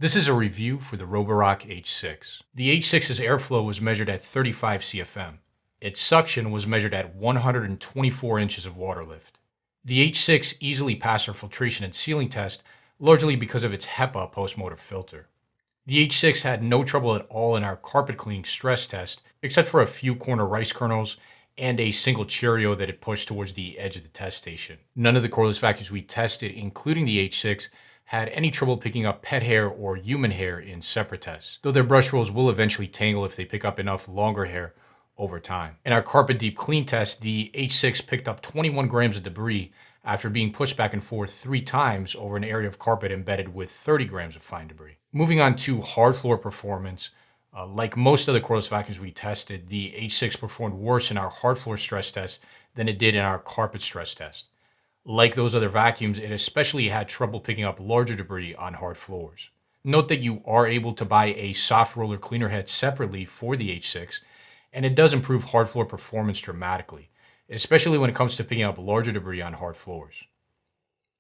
This is a review for the Roborock H6. The H6's airflow was measured at 35 CFM. Its suction was measured at 124 inches of water lift. The H6 easily passed our filtration and sealing test, largely because of its HEPA post-motor filter. The H6 had no trouble at all in our carpet cleaning stress test, except for a few corner rice kernels and a single Cheerio that it pushed towards the edge of the test station. None of the cordless vacuums we tested, including the H6, had any trouble picking up pet hair or human hair in separate tests, though their brush rolls will eventually tangle if they pick up enough longer hair over time. In our carpet deep clean test, the H6 picked up 21 grams of debris after being pushed back and forth 3 times over an area of carpet embedded with 30 grams of fine debris. Moving on to hard floor performance, like most of the cordless vacuums we tested, the H6 performed worse in our hard floor stress test than it did in our carpet stress test. Like those other vacuums, it especially had trouble picking up larger debris on hard floors. Note that you are able to buy a soft roller cleaner head separately for the H6, and it does improve hard floor performance dramatically, especially when it comes to picking up larger debris on hard floors.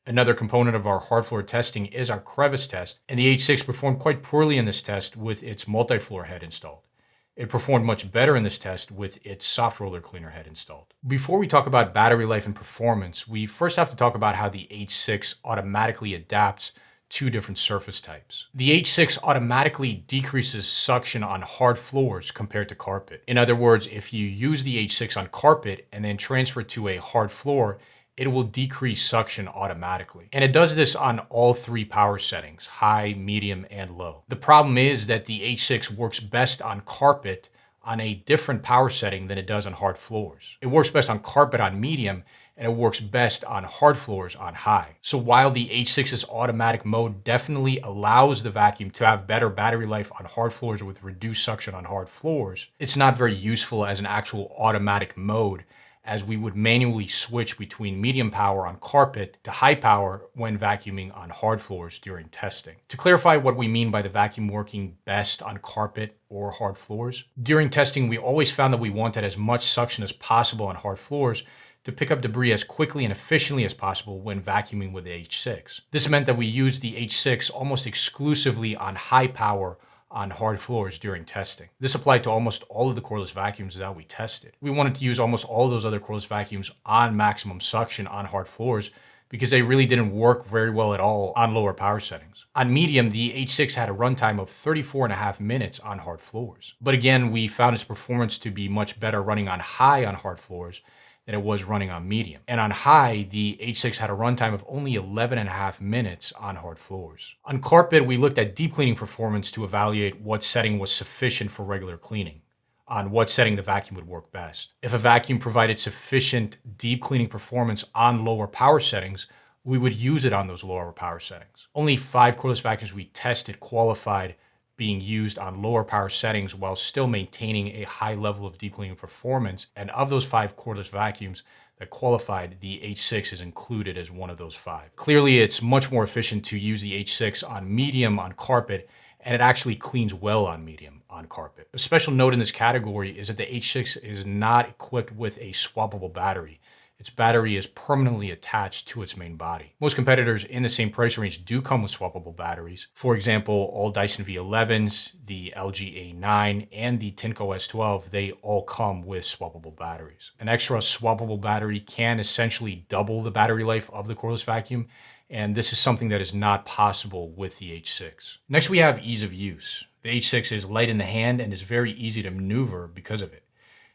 Another component of our hard floor testing is our crevice test, and the H6 performed quite poorly in this test with its multi-floor head installed. It performed much better in this test with its soft roller cleaner head installed. Before we talk about battery life and performance, we first have to talk about how the H6 automatically adapts to different surface types. The H6 automatically decreases suction on hard floors compared to carpet. In other words, if you use the H6 on carpet and then transfer it to a hard floor, it will decrease suction automatically. And it does this on all 3 power settings, high, medium, and low. The problem is that the H6 works best on carpet on a different power setting than it does on hard floors. It works best on carpet on medium, and it works best on hard floors on high. So while the H6's automatic mode definitely allows the vacuum to have better battery life on hard floors with reduced suction on hard floors, it's not very useful as an actual automatic mode, as we would manually switch between medium power on carpet to high power when vacuuming on hard floors during testing. To clarify what we mean by the vacuum working best on carpet or hard floors, during testing we always found that we wanted as much suction as possible on hard floors to pick up debris as quickly and efficiently as possible when vacuuming with the H6. This meant that we used the H6 almost exclusively on high power on hard floors during testing. This applied to almost all of the cordless vacuums that we tested. We wanted to use almost all of those other cordless vacuums on maximum suction on hard floors because they really didn't work very well at all on lower power settings. On medium, the H6 had a runtime of 34.5 minutes on hard floors. But again, we found its performance to be much better running on high on hard floors than it was running on medium. And on high, the H6 had a runtime of only 11.5 minutes on hard floors. On carpet, we looked at deep cleaning performance to evaluate what setting was sufficient for regular cleaning, on what setting the vacuum would work best. If a vacuum provided sufficient deep cleaning performance on lower power settings, we would use it on those lower power settings. Only 5 cordless vacuums we tested qualified being used on lower power settings while still maintaining a high level of deep cleaning performance. And of those 5 cordless vacuums that qualified, the H6 is included as one of those 5. Clearly, it's much more efficient to use the H6 on medium on carpet, and it actually cleans well on medium on carpet. A special note in this category is that the H6 is not equipped with a swappable battery. Its battery is permanently attached to its main body. Most competitors in the same price range do come with swappable batteries. For example, all Dyson V11s, the LG A9, and the Tinko S12, they all come with swappable batteries. An extra swappable battery can essentially double the battery life of the cordless vacuum, and this is something that is not possible with the H6. Next, we have ease of use. The H6 is light in the hand and is very easy to maneuver because of it.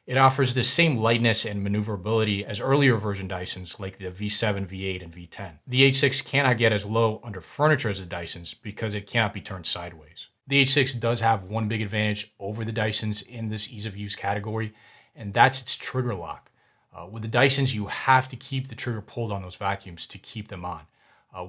It offers the same lightness and maneuverability as earlier version Dysons like the V7, V8, and V10. The H6 cannot get as low under furniture as the Dysons because it cannot be turned sideways. The H6 does have one big advantage over the Dysons in this ease of use category, and that's its trigger lock. With the Dysons, you have to keep the trigger pulled on those vacuums to keep them on.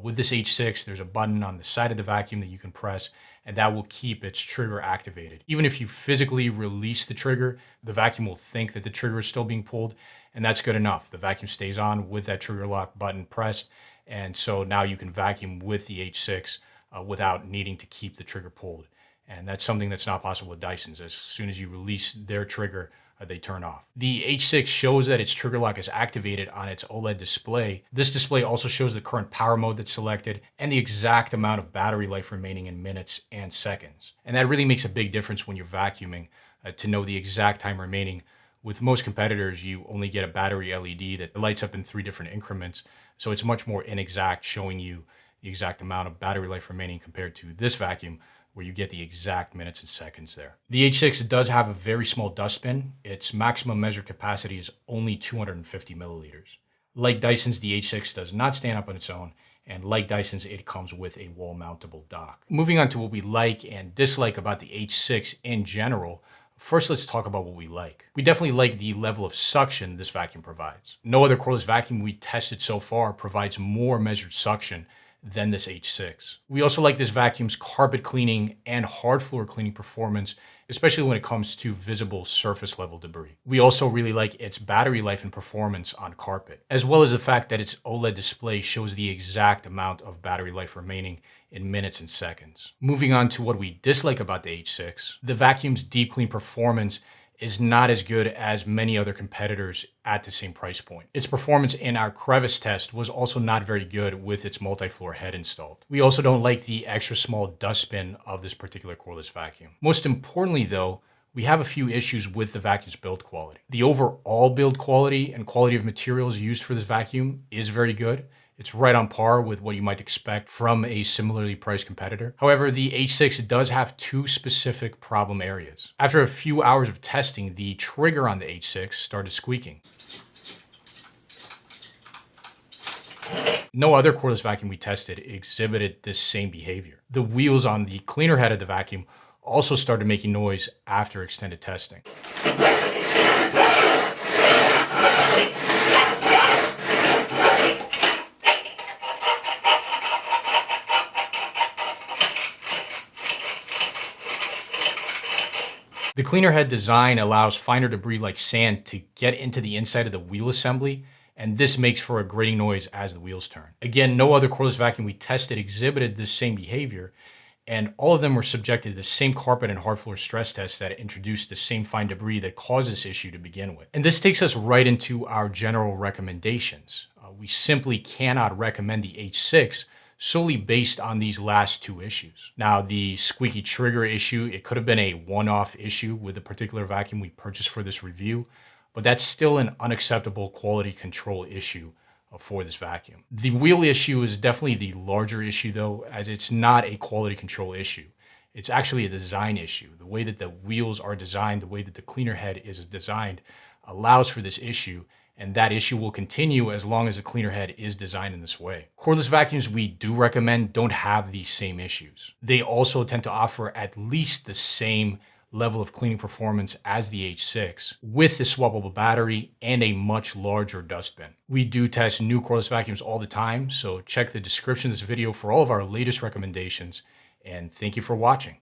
With this H6, there's a button on the side of the vacuum that you can press, and that will keep its trigger activated. Even if you physically release the trigger, the vacuum will think that the trigger is still being pulled, and that's good enough. The vacuum stays on with that trigger lock button pressed, and so now you can vacuum with the H6 without needing to keep the trigger pulled. And that's something that's not possible with Dysons. As soon as you release their trigger, they turn off. The H6 shows that its trigger lock is activated on its OLED display. This display also shows the current power mode that's selected and the exact amount of battery life remaining in minutes and seconds. And that really makes a big difference when you're vacuuming to know the exact time remaining. With most competitors, you only get a battery LED that lights up in 3 different increments. So it's much more inexact, showing you the exact amount of battery life remaining compared to this vacuum, where you get the exact minutes and seconds there. The H6 does have a very small dustbin. Its maximum measured capacity is only 250 milliliters. Like Dyson's, the H6 does not stand up on its own, and like Dyson's, it comes with a wall-mountable dock. Moving on to what we like and dislike about the H6 in general, first let's talk about what we like. We definitely like the level of suction this vacuum provides. No other cordless vacuum we tested so far provides more measured suction than this H6. We also like this vacuum's carpet cleaning and hard floor cleaning performance, especially when it comes to visible surface level debris. We also really like its battery life and performance on carpet, as well as the fact that its OLED display shows the exact amount of battery life remaining in minutes and seconds. Moving on to what we dislike about the H6, the vacuum's deep clean performance is not as good as many other competitors at the same price point. Its performance in our crevice test was also not very good with its multi-floor head installed. We also don't like the extra small dustbin of this particular cordless vacuum. Most importantly though, we have a few issues with the vacuum's build quality. The overall build quality and quality of materials used for this vacuum is very good. It's right on par with what you might expect from a similarly priced competitor. However, the H6 does have 2 specific problem areas. After a few hours of testing, the trigger on the H6 started squeaking. No other cordless vacuum we tested exhibited this same behavior. The wheels on the cleaner head of the vacuum also started making noise after extended testing. The cleaner head design allows finer debris like sand to get into the inside of the wheel assembly, and this makes for a grating noise as the wheels turn. Again, no other cordless vacuum we tested exhibited this same behavior, and all of them were subjected to the same carpet and hard floor stress tests that introduced the same fine debris that caused this issue to begin with. And this takes us right into our general recommendations. We simply cannot recommend the H6 solely based on these last 2 issues. Now, the squeaky trigger issue, it could have been a one-off issue with a particular vacuum we purchased for this review, but that's still an unacceptable quality control issue for this vacuum. The wheel issue is definitely the larger issue though, as it's not a quality control issue. It's actually a design issue. The way that the wheels are designed, the way that the cleaner head is designed allows for this issue, and that issue will continue as long as the cleaner head is designed in this way. Cordless vacuums we do recommend don't have these same issues. They also tend to offer at least the same level of cleaning performance as the H6 with the swappable battery and a much larger dustbin. We do test new cordless vacuums all the time, so check the description of this video for all of our latest recommendations, and thank you for watching.